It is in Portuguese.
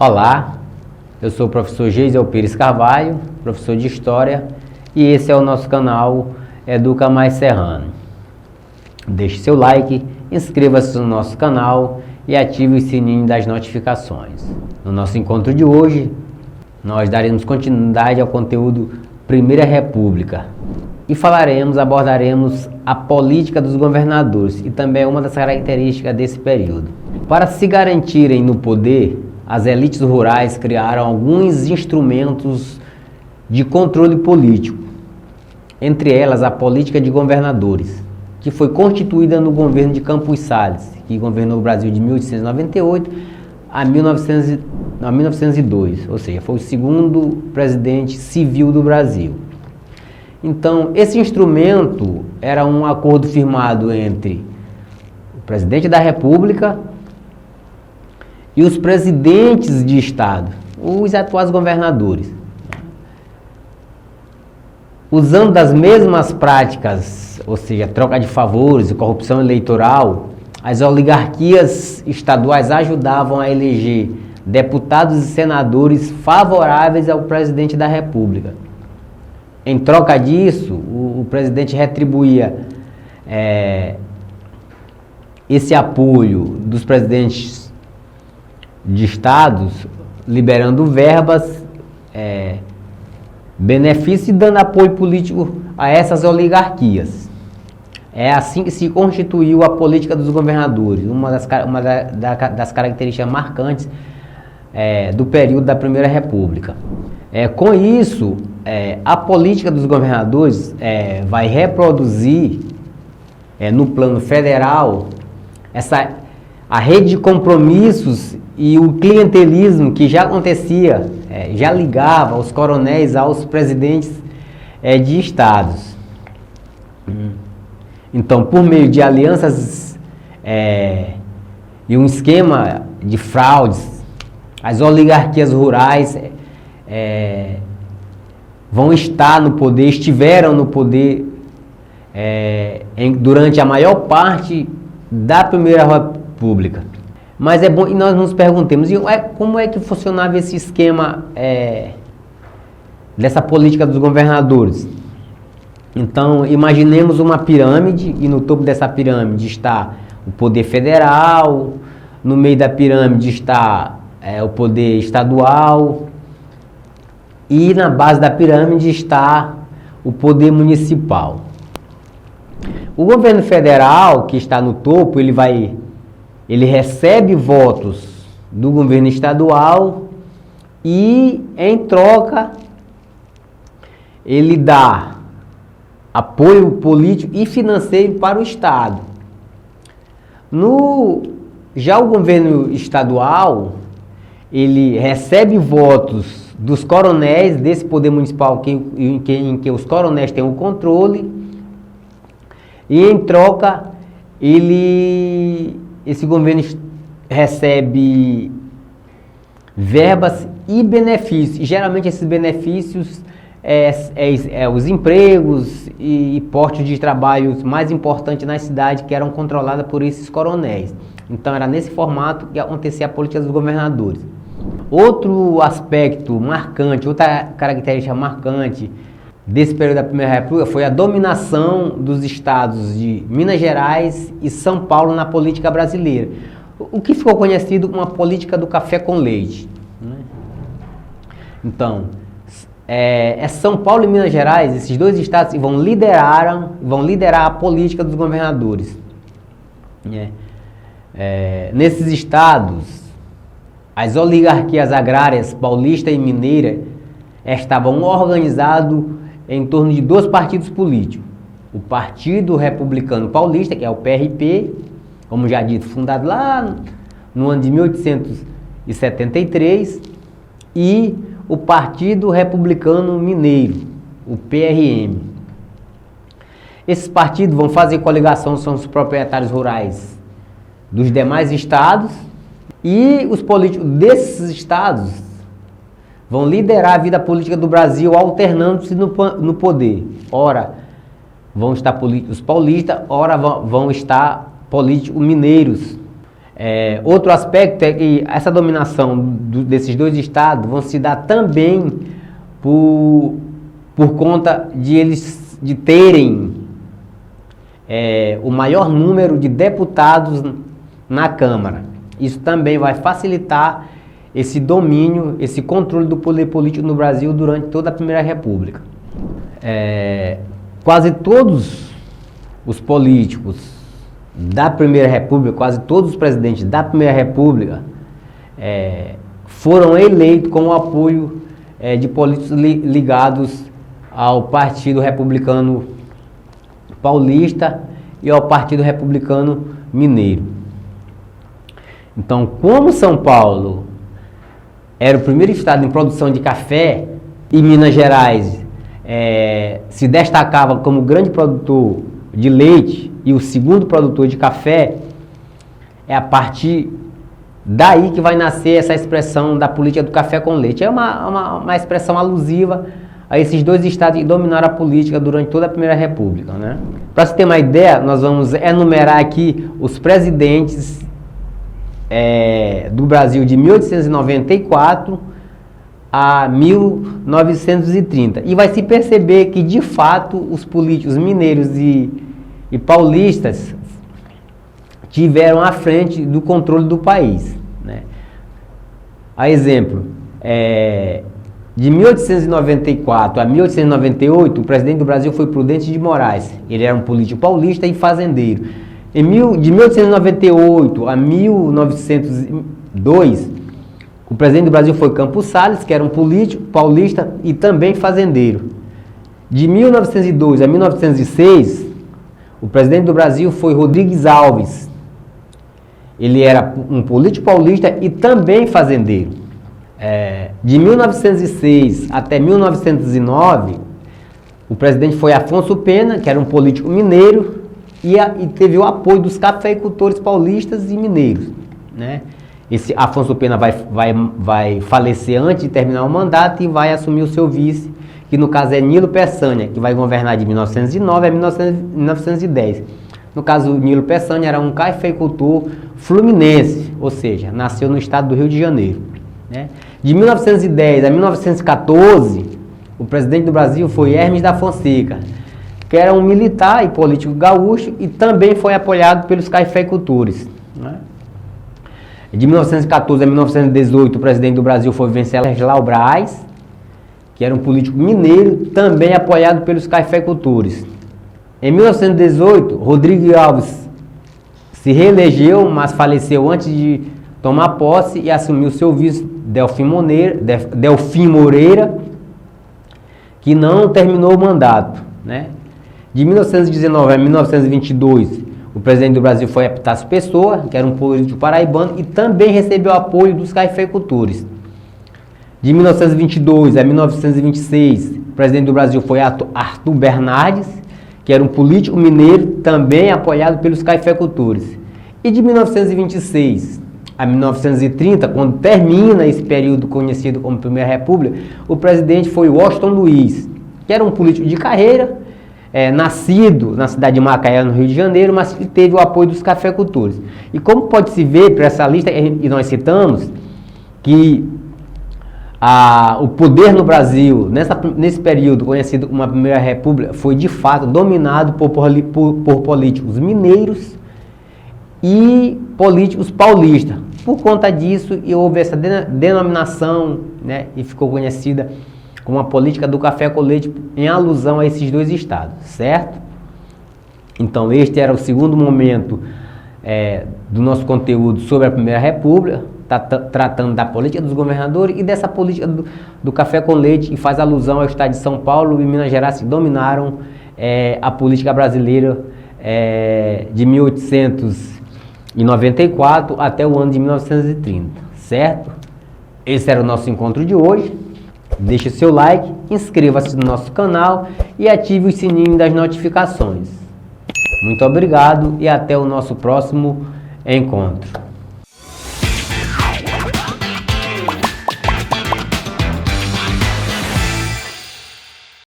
Olá, eu sou o professor Geisel Pires Carvalho, professor de História, e esse é o nosso canal Educa Mais Serrano. Deixe seu like, inscreva-se no nosso canal e ative o sininho das notificações. No nosso encontro de hoje, nós daremos continuidade ao conteúdo Primeira República e abordaremos a política dos governadores e também uma das características desse período. Para se garantirem no poder, as elites rurais criaram alguns instrumentos de controle político, entre elas a política de governadores, que foi constituída no governo de Campos Salles, que governou o Brasil de 1898 a 1902, ou seja, foi o segundo presidente civil do Brasil. Então, esse instrumento era um acordo firmado entre o presidente da República e os presidentes de estado, os atuais governadores. Usando das mesmas práticas, ou seja, troca de favores e corrupção eleitoral, as oligarquias estaduais ajudavam a eleger deputados e senadores favoráveis ao presidente da República. Em troca disso, o presidente retribuía esse apoio dos presidentes de estados, liberando verbas, benefícios e dando apoio político a essas oligarquias. É assim que se constituiu a política dos governadores, uma das características marcantes do período da Primeira República. Com isso, a política dos governadores vai reproduzir no plano federal a rede de compromissos e o clientelismo que já acontecia, já ligava os coronéis aos presidentes de estados. Então, por meio de alianças e um esquema de fraudes, as oligarquias rurais estiveram no poder durante a maior parte da Primeira República. Mas é bom, e nós nos perguntamos, como é que funcionava esse esquema dessa política dos governadores? Então, imaginemos uma pirâmide, e no topo dessa pirâmide está o poder federal, no meio da pirâmide está o poder estadual, e na base da pirâmide está o poder municipal. O governo federal, que está no topo, ele recebe votos do governo estadual e, em troca, ele dá apoio político e financeiro para o estado. Já o governo estadual, ele recebe votos dos coronéis desse poder municipal em que os coronéis têm o controle e, em troca, esse governo recebe verbas e benefícios. E, geralmente esses benefícios os empregos e postos de trabalho mais importantes na cidade, que eram controlados por esses coronéis. Então era nesse formato que acontecia a política dos governadores. Outro aspecto marcante, outra característica marcante desse período da Primeira República foi a dominação dos estados de Minas Gerais e São Paulo na política brasileira, o que ficou conhecido como a política do café com leite, né? Então, São Paulo e Minas Gerais, esses dois estados vão liderar a política dos governadores, né? Nesses estados, as oligarquias agrárias paulista e mineira estavam organizadas em torno de dois partidos políticos. O Partido Republicano Paulista, que é o PRP, como já dito, fundado lá no ano de 1873, e o Partido Republicano Mineiro, o PRM. Esses partidos vão fazer coligação com os proprietários rurais dos demais estados, e os políticos desses estados vão liderar a vida política do Brasil, alternando-se no poder. Ora vão estar os paulistas, ora vão estar políticos mineiros. Outro aspecto é que essa dominação desses dois estados vão se dar também por conta de eles terem o maior número de deputados na Câmara. Isso também vai facilitar esse domínio, esse controle do poder político no Brasil durante toda a Primeira República. Quase todos os políticos da Primeira República, quase todos os presidentes da Primeira República foram eleitos com o apoio de políticos ligados ao Partido Republicano Paulista e ao Partido Republicano Mineiro. Então, como São Paulo era o primeiro estado em produção de café e Minas Gerais se destacava como grande produtor de leite e o segundo produtor de café, é a partir daí que vai nascer essa expressão da política do café com leite. É uma expressão alusiva a esses dois estados que dominaram a política durante toda a Primeira República, né? Para você ter uma ideia, nós vamos enumerar aqui os presidentes do Brasil de 1894 a 1930. E vai se perceber que, de fato, os políticos mineiros e paulistas tiveram à frente do controle do país, né? A exemplo, de 1894 a 1898, o presidente do Brasil foi Prudente de Moraes. Ele era um político paulista e fazendeiro. De 1898 a 1902, o presidente do Brasil foi Campos Salles, que era um político paulista e também fazendeiro. De 1902 a 1906, o presidente do Brasil foi Rodrigues Alves. Ele era um político paulista e também fazendeiro. De 1906 até 1909, o presidente foi Afonso Pena, que era um político mineiro, e teve o apoio dos cafeicultores paulistas e mineiros, né? Esse Afonso Pena vai falecer antes de terminar o mandato e vai assumir o seu vice, que no caso é Nilo Peçanha, que vai governar de 1909 a 1910. No caso, Nilo Peçanha era um cafeicultor fluminense, ou seja, nasceu no estado do Rio de Janeiro, né? De 1910 a 1914, o presidente do Brasil foi Hermes da Fonseca, que era um militar e político gaúcho e também foi apoiado pelos cafeicultores, né? De 1914 a 1918, o presidente do Brasil foi Venceslau Braz, que era um político mineiro, também apoiado pelos cafeicultores. Em 1918, Rodrigues Alves se reelegeu, mas faleceu antes de tomar posse e assumiu seu vice, Delfim Moreira, que não terminou o mandato, né? De 1919 a 1922, o presidente do Brasil foi Epitácio Pessoa, que era um político paraibano e também recebeu apoio dos cafeicultores. De 1922 a 1926, o presidente do Brasil foi Arthur Bernardes, que era um político mineiro, também apoiado pelos cafeicultores. E de 1926 a 1930, quando termina esse período conhecido como Primeira República, o presidente foi Washington Luiz, que era um político de carreira, nascido na cidade de Macaé, no Rio de Janeiro, mas que teve o apoio dos cafeicultores. E como pode se ver por essa lista, e nós citamos, que o poder no Brasil, nesse período conhecido como a Primeira República, foi de fato dominado por políticos mineiros e políticos paulistas. Por conta disso, houve essa denominação, né, e ficou conhecida como a política do café com leite, em alusão a esses dois estados, certo? Então, este era o segundo momento do nosso conteúdo sobre a Primeira República, tratando da política dos governadores e dessa política do café com leite, e faz alusão ao estado de São Paulo e Minas Gerais, que dominaram a política brasileira de 1894 até o ano de 1930, certo? Esse era o nosso encontro de hoje. Deixe seu like, inscreva-se no nosso canal e ative o sininho das notificações. Muito obrigado e até o nosso próximo encontro.